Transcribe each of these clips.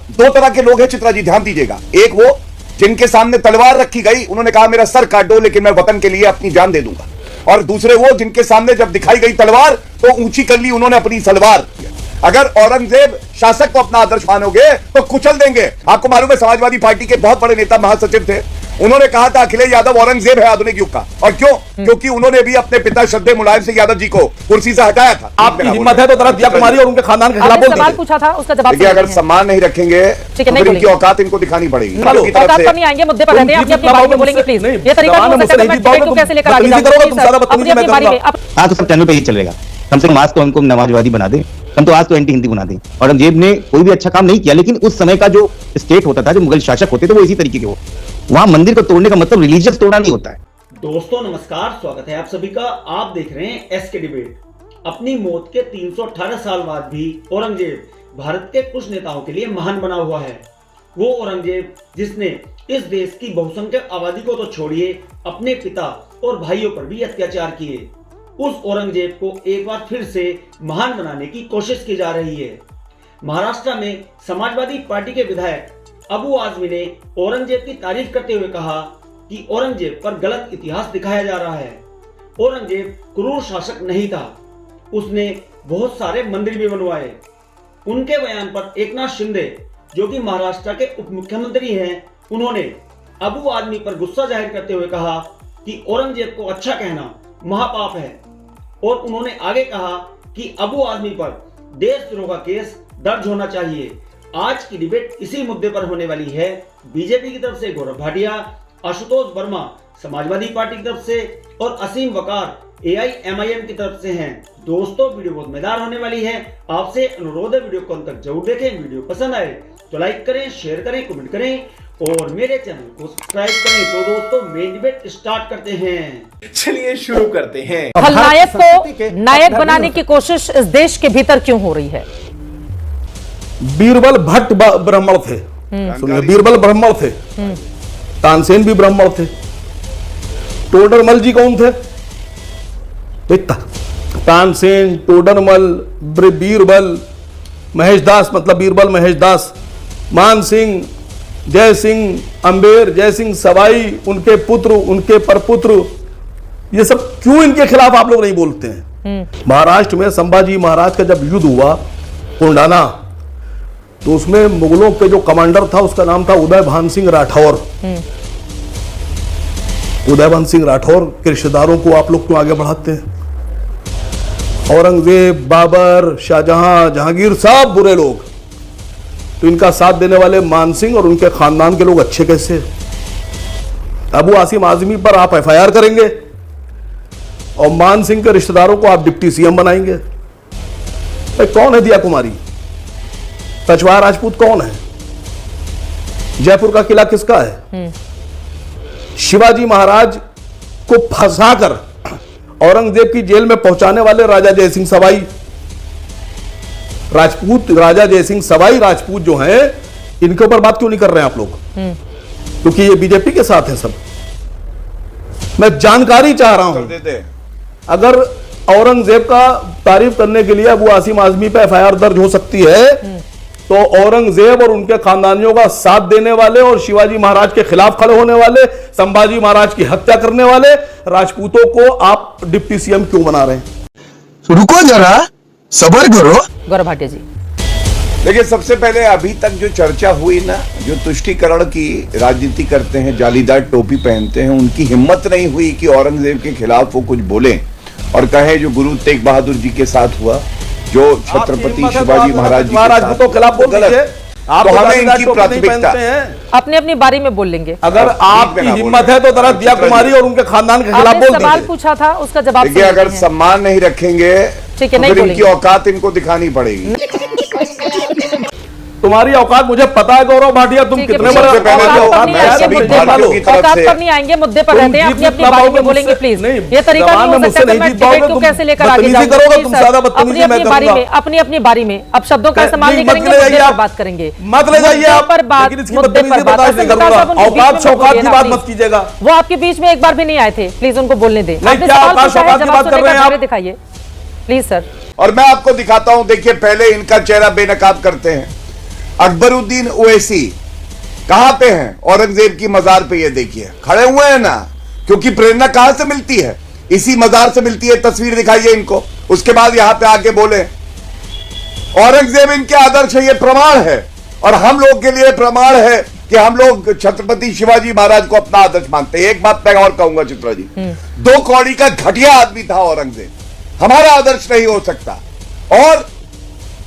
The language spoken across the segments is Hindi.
दो तरह के लोग हैं चित्रा जी, ध्यान दीजिएगा। एक वो जिनके सामने तलवार रखी गई, उन्होंने कहा मेरा सर काट दो लेकिन मैं वतन के लिए अपनी जान दे दूंगा। और दूसरे वो जिनके सामने जब दिखाई गई तलवार तो ऊंची कर ली उन्होंने अपनी सलवार। अगर औरंगजेब शासक को अपना आदर्श मानोगे तो कुचल देंगे। आपको मालूम है समाजवादी पार्टी के बहुत बड़े नेता महासचिव थे, उन्होंने कहा था अखिलेश यादव औरंगजेब है आधुनिक युग का। और क्यों? क्योंकि उन्होंने भी अपने पिता श्रद्धेय मुलायम सिंह यादव जी को कुर्सी से हटाया था। आपकी हिम्मत है तो जरा दिया कुमारी और उनके खानदान के खिलाफ बोल दीजिए। सवाल पूछा था उसका जवाब देखिए, अगर सम्मान नहीं रखेंगे तो फिर इनकी औकात इनको दिखानी पड़ेगी। औकात पर नहीं आएंगे, मुद्दे पर रहते हैं, अपनी बात में बोलेंगे प्लीज। ये तरीका नहीं हो सकता कि मैं डिबेट को कैसे लेकर आगे जाऊं अपनी बारी में। हाँ तो सब चैनल पे ही चलेगा। कम से कम आज तो हमको नमाजवादी बना दे, हम तो आज तो एंटी हिंदी बना दे। औरंगजेब ने कोई भी अच्छा काम नहीं किया, लेकिन उस समय का जो स्टेट होता था, जो मुगल शासक होते थे, वो इसी तरीके के हो। वहां मंदिर को तोड़ने का मतलब रिलीजियस तोड़ना नहीं होता है। दोस्तों नमस्कार, स्वागत है आप सभी का। आप देख रहे हैं एसके डिबेट। अपनी मौत के 318 साल बाद भी औरंगजेब भारत के कुछ नेताओं के लिए महान बना हुआ है। वो औरंगजेब जिसने इस देश की बहुसंख्यक आबादी को तो छोड़िए, अपने पिता और भाइयों पर भी अत्याचार किए। उस औरंगजेब को एक बार फिर से महान बनाने की कोशिश की जा रही है। महाराष्ट्र में समाजवादी पार्टी के विधायक अबू आजमी ने औरंगजेब की तारीफ करते हुए कहा कि औरंगजेब पर गलत इतिहास दिखाया जा रहा है। औरंगजेब क्रूर शासक नहीं था, उसने बहुत सारे मंदिर भी बनवाए। उनके बयान पर एकनाथ शिंदे, जो कि महाराष्ट्र के उप मुख्यमंत्री हैं, उन्होंने अबू आजमी पर गुस्सा जाहिर करते हुए कहा कि औरंगजेब को अच्छा कहना महापाप है। और उन्होंने आगे कहा कि अबू आजमी पर देशद्रोह का केस दर्ज होना चाहिए। आज की डिबेट इसी मुद्दे पर होने वाली है। बीजेपी की तरफ से गौरव भाटिया, आशुतोष वर्मा समाजवादी पार्टी की तरफ से और असीम वकार AIMIM की तरफ से हैं। दोस्तों वीडियो बहुत मजेदार होने वाली है। आपसे अनुरोध है वीडियो को अंत तक जरूर देखें। वीडियो पसंद आए तो लाइक करें, शेयर करें, कमेंट करें और मेरे चैनल को सब्सक्राइब करें। तो दोस्तों मेन डिबेट स्टार्ट करते हैं। चलिए शुरू करते हैं। खलनायक को नायक बनाने की कोशिश इस देश के भीतर क्यों हो रही है? बीरबल भट्ट ब्राह्मण थे, सुनिए, बीरबल ब्राह्मण थे, तानसेन भी ब्राह्मण थे। टोडरमल जी कौन थे? इतना तानसेन, टोडरमल, बीरबल, महेश दास, मतलब बीरबल महेश दास, मान सिंह, जय सिंह अंबेर, जय सिंह सवाई, उनके पुत्र, उनके परपुत्र, ये सब क्यों इनके खिलाफ आप लोग नहीं बोलते हैं? महाराष्ट्र में संभाजी महाराज का जब युद्ध हुआ कोंडाना, तो उसमें मुगलों के जो कमांडर था उसका नाम था उदय भान सिंह राठौर। उदय भान सिंह राठौर के रिश्तेदारों को आप लोग क्यों आगे बढ़ाते हैं? औरंगजेब, बाबर, शाहजहां, जहांगीर सब बुरे लोग, तो इनका साथ देने वाले मान सिंह और उनके खानदान के लोग अच्छे कैसे? अबू आसिम आजमी पर आप FIR करेंगे और मान सिंह के रिश्तेदारों को आप डिप्टी CM बनाएंगे। भाई कौन है दिया कुमारी? तचवार राजपूत कौन है? जयपुर का किला किसका है? शिवाजी महाराज को फंसाकर औरंगजेब की जेल में पहुंचाने वाले राजा जयसिंह सवाई राजपूत, राजा जयसिंह सवाई राजपूत जो हैं, इनके ऊपर बात क्यों नहीं कर रहे हैं आप लोग? क्योंकि ये बीजेपी के साथ है सब। मैं जानकारी चाह रहा हूं। अगर औरंगजेब का तारीफ करने के लिए अबू आसिम आजमी पे FIR दर्ज हो सकती है, तो औरंगजेब और उनके खानदानियों का साथ देने वाले और शिवाजी महाराज के खिलाफ खड़े होने वाले, संभाजी महाराज की हत्या करने वाले राजपूतों को आप डिप्टी CM क्यों बना रहे हैं? रुको जरा, सबर करो। गौरव भाटिया जी, देखिए, सबसे पहले अभी तक जो चर्चा हुई ना, जो तुष्टीकरण की राजनीति करते हैं, जालीदार टोपी पहनते हैं, उनकी हिम्मत नहीं हुई कि औरंगजेब के खिलाफ वो कुछ बोले और कहे जो गुरु तेग बहादुर जी के साथ हुआ, जो छत्रपति शिवाजी महाराज के खिलाफ बोल दीजिए। तो हमें इनकी प्राथमिकता अपनी अपनी बारी में बोल लेंगे। अगर आपकी हिम्मत है तो जरा दिया कुमारी और उनके खानदान के खिलाफ बोल दीजिए। सवाल पूछा था उसका जवाब देखिए, अगर सम्मान नहीं रखेंगे ठीक है, तो फिर इनकी औकात इनको दिखानी पड़ेगी। तुम्हारी औकात मुझे पता है गौरव भाटिया, तुम कितने बड़े औकात पर नहीं आएंगे, मुद्दे पर रहते हैं, अपनी अपनी बारी में बोलेंगे प्लीज। ये तरीका नहीं हो सकता कि मैं डिबेट को कैसे लेकर आगे जाऊं। अपनी अपनी बारी में, अपनी अपनी बारी में अब शब्दों का इस्तेमाल नहीं करेंगे, मुद्दे पर बात करेंगे। मत ले जाइए आप, लेकिन इसकी बदतमीजी बर्दाश्त नहीं करूंगा। औकात शौकात की बात मत कीजिएगा। वो आपके बीच में एक बार भी नहीं आए थे, प्लीज उनको बोलने दें। दिखाइए प्लीज सर। और मैं आपको दिखाता हूं। देखिए, पहले इनका चेहरा बेनकाब करते हैं, अकबरुद्दीन ओवैसी कहां पे हैं? औरंगजेब की मजार पे, ये देखिए खड़े हुए हैं ना, क्योंकि प्रेरणा कहां से मिलती है? इसी मजार से मिलती है। तस्वीर दिखाइए इनको, उसके बाद यहां पे आके बोले औरंगजेब इनके आदर्श है, ये प्रमाण है। और हम लोग के लिए प्रमाण है कि हम लोग छत्रपति शिवाजी महाराज को अपना आदर्श मानते हैं। एक बात मैं और कहूंगा चित्रा जी, 2 कौड़ी का घटिया आदमी था औरंगजेब, हमारा आदर्श नहीं हो सकता। और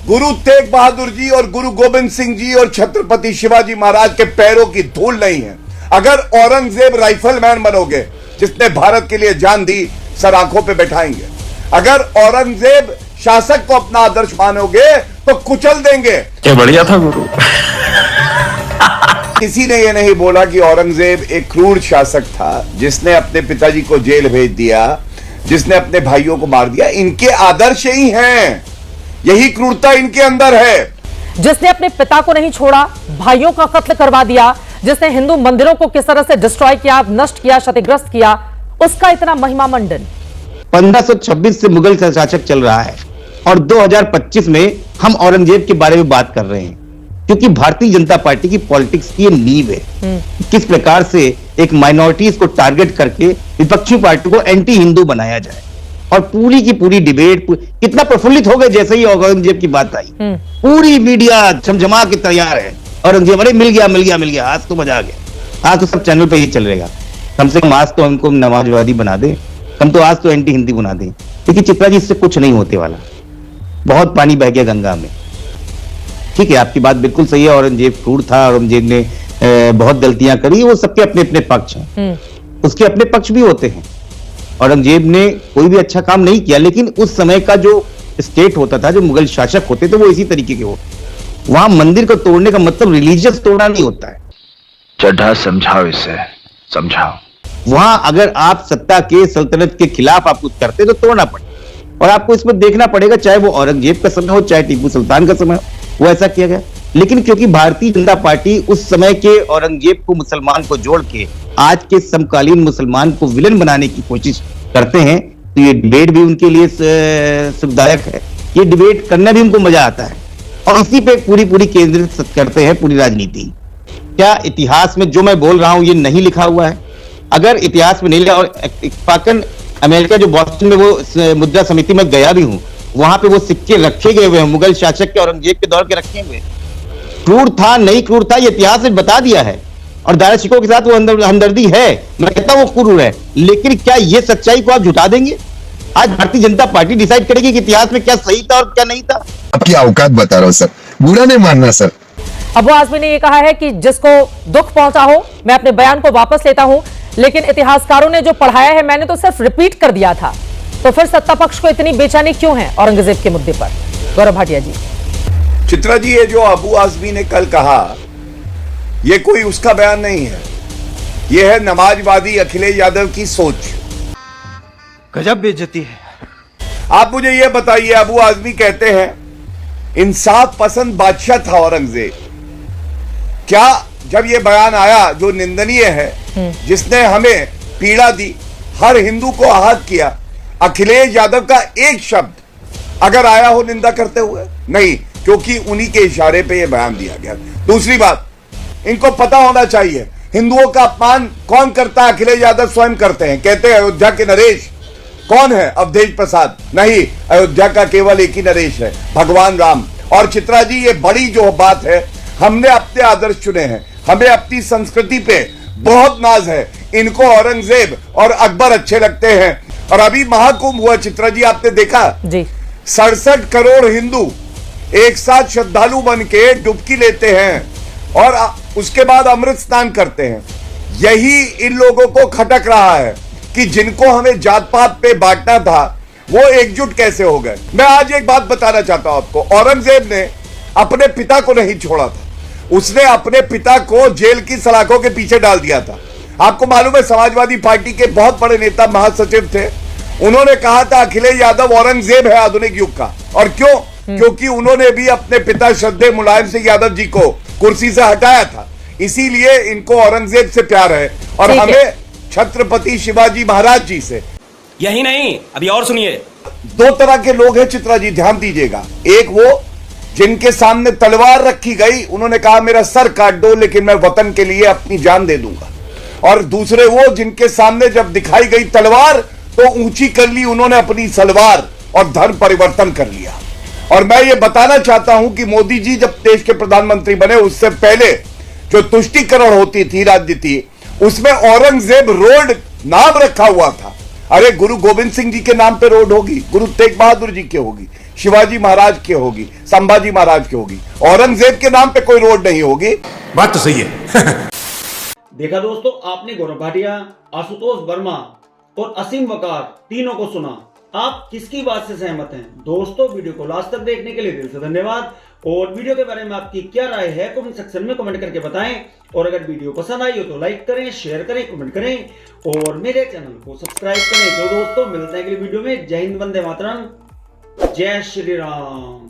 गुरु तेग बहादुर जी और गुरु गोविंद सिंह जी और छत्रपति शिवाजी महाराज के पैरों की धूल नहीं है। अगर औरंगजेब राइफलमैन बनोगे जिसने भारत के लिए जान दी, सर आंखों पे बैठाएंगे। अगर औरंगजेब शासक को अपना आदर्श मानोगे तो कुचल देंगे। क्या बढ़िया था गुरु। किसी ने यह नहीं बोला कि औरंगजेब एक क्रूर शासक था जिसने अपने पिताजी को जेल भेज दिया, जिसने अपने भाइयों को मार दिया। इनके आदर्श ही हैं, यही क्रूरता इनके अंदर है। जिसने अपने पिता को नहीं छोड़ा, भाइयों का कत्ल करवा दिया, जिसने हिंदू मंदिरों को किस तरह से डिस्ट्रॉय किया, नष्ट किया, क्षतिग्रस्त किया, उसका इतना महिमा मंडन। 1526 से मुगल शासक चल रहा है और 2025 में हम औरंगजेब के बारे में बात कर रहे हैं, क्योंकि भारतीय जनता पार्टी की पॉलिटिक्स की ये नींव है। किस प्रकार से एक माइनॉरिटीज को टारगेट करके विपक्षी पार्टी को एंटी हिंदू बनाया जाए, और पूरी की पूरी डिबेट कितना प्रफुल्लित हो गए जैसे ही औरंगजेब की बात आई। पूरी मीडिया झमझमा के तैयार है, औरंगजेब अरे मिल गया, आज तो मजा आ गया। आज तो सब चैनल पे ही चल रहेगा। कम से कम आज तो हमको नमाजवादी बना दे, हम तो आज तो एंटी हिंदी बना दे। लेकिन चित्रा जी, इससे कुछ नहीं होते वाला। बहुत पानी बह गया गंगा में। ठीक है, आपकी बात बिल्कुल सही है। औरंगजेब क्रूर था, औरंगजेब ने बहुत गलतियां करी, वो सबके अपने अपने पक्ष हैं, उसके अपने पक्ष भी होते हैं। औरंगजेब ने कोई भी अच्छा काम नहीं किया, लेकिन उस समय का जो स्टेट होता था, जो मुगल शासक होते थे, वो इसी तरीके के होते। वहां मंदिर को तोड़ने का मतलब रिलीजियस तोड़ना नहीं होता है। चड्ढा समझाओ, इसे समझाओ। वहां अगर आप सत्ता के, सल्तनत के खिलाफ आप कुछ करते तो तोड़ना पड़ेगा, और आपको इसमें देखना पड़ेगा, चाहे वो औरंगजेब का समय हो, चाहे टीपू सुल्तान का समय हो, वो ऐसा किया गया। लेकिन क्योंकि भारतीय जनता पार्टी उस समय के औरंगजेब को, मुसलमान को जोड़ के आज के समकालीन मुसलमान को विलन बनाने की कोशिश करते हैं, तो ये डिबेट भी उनके लिए सुखदायक है। ये डिबेट करना भी उनको मजा आता है, और इसी पे पूरी केंद्रित करते हैं पूरी राजनीति। क्या इतिहास में जो मैं बोल रहा हूं ये नहीं लिखा हुआ है? अगर इतिहास में नहीं लिखा, और इत्तेफाकन अमेरिका जो बॉस्टन में वो मुद्रा समिति में गया भी हूं, वहां पे वो सिक्के रखे गए हुए हैं, मुगल शासक के, औरंगजेब के दौर के रखे हुए। क्रूर था नहीं क्रूर था, ये इतिहास ने बता दिया है, और दारा सिखों के साथ वो हमदर्दी है। मैं कहता हूं वो क्रूर है, लेकिन क्या ये सच्चाई को आप झुटा देंगे? आज भारतीय जनता पार्टी डिसाइड करेगी कि इतिहास में क्या सही था और क्या नहीं था। आपकी औकात बता रहा हूं सर, बुरा नहीं मानना सर। अबू आजमी ने यह कहा है कि जिसको दुख पहुंचा हो, मैं अपने बयान को वापस लेता हूं, लेकिन इतिहासकारों ने जो पढ़ाया है मैंने तो सिर्फ रिपीट कर दिया था। तो फिर सत्ता पक्ष को इतनी बेचैनी क्यों है औरंगजेब के मुद्दे पर? गौरव भाटिया जी। चित्रा जी, ये जो अबू आजमी ने कल कहा, ये कोई उसका बयान नहीं है, ये है नमाजवादी अखिलेश यादव की सोच। गजब बेइज्जती है। आप मुझे ये बताइए, अबू आजमी कहते हैं इंसाफ पसंद बादशाह था औरंगजेब। क्या जब ये बयान आया जो निंदनीय है, जिसने हमें पीड़ा दी, हर हिंदू को आहत किया, अखिलेश यादव का एक शब्द अगर आया हो निंदा करते हुए? नहीं, क्योंकि उन्हीं के इशारे पे ये बयान दिया गया। दूसरी बात, इनको पता होना चाहिए हिंदुओं का अपमान कौन करता है। अखिलेश यादव स्वयं करते हैं, कहते हैं अयोध्या के नरेश कौन है? अवधेश प्रसाद नहीं, अयोध्या का केवल एक ही नरेश है, भगवान राम। और चित्रा जी, ये बड़ी जो बात है, हमने अपने आदर्श चुने हैं, हमें अपनी संस्कृति पे बहुत नाज है। इनको औरंगजेब और अकबर अच्छे लगते हैं। और अभी महाकुंभ हुआ चित्रा जी, आपने देखा जी, 67 करोड़ हिंदू एक साथ श्रद्धालु बन के डुबकी लेते हैं और उसके बाद अमृत स्नान करते हैं। यही इन लोगों को खटक रहा है कि जिनको हमें जात पात पे बांटना था, वो एकजुट कैसे हो गए। मैं आज एक बात बताना चाहता हूं आपको, औरंगजेब ने अपने पिता को नहीं छोड़ा था, उसने अपने पिता को जेल की सलाखों के पीछे डाल दिया था। आपको मालूम है, समाजवादी पार्टी के बहुत बड़े नेता महासचिव थे, उन्होंने कहा था अखिलेश यादव औरंगजेब है आधुनिक युग का। और क्यों? क्योंकि उन्होंने भी अपने पिता श्रद्धेय मुलायम सिंह यादव जी को कुर्सी से हटाया था। इसीलिए इनको औरंगजेब से प्यार है और हमें छत्रपति शिवाजी महाराज जी से। यही नहीं, अभी और सुनिए। 2 तरह के लोग हैं चित्रा जी, ध्यान दीजिएगा। एक वो जिनके सामने तलवार रखी गई उन्होंने कहा मेरा सर काट दो लेकिन मैं वतन के लिए अपनी जान दे दूंगा, और दूसरे वो जिनके सामने जब दिखाई गई तलवार तो ऊंची कर ली उन्होंने अपनी सलवार और धर्म परिवर्तन कर लिया। और मैं ये बताना चाहता हूं कि मोदी जी जब देश के प्रधानमंत्री बने उससे पहले जो तुष्टीकरण होती थी राजनीति, उसमें औरंगजेब रोड नाम रखा हुआ था। अरे गुरु गोविंद सिंह जी के नाम पे रोड होगी, गुरु तेग बहादुर जी की होगी, शिवाजी महाराज की होगी, संभाजी महाराज की होगी, औरंगजेब के नाम पे कोई रोड नहीं होगी। बात तो सही है। देखा दोस्तों, आपने गौरव भाटिया, आशुतोष वर्मा और असीम वकार तीनों को सुना। आप किसकी बात से सहमत हैं? दोस्तों, वीडियो को लास्ट तक देखने के लिए दिल से धन्यवाद। और वीडियो के बारे में आपकी क्या राय है कमेंट सेक्शन में कमेंट करके बताएं। और अगर वीडियो पसंद आई हो तो लाइक करें, शेयर करें, कमेंट करें और मेरे चैनल को सब्सक्राइब करें। तो दोस्तों, मिलते हैं अगली वीडियो में। जय हिंद, वंदे मातरम, जय श्री राम।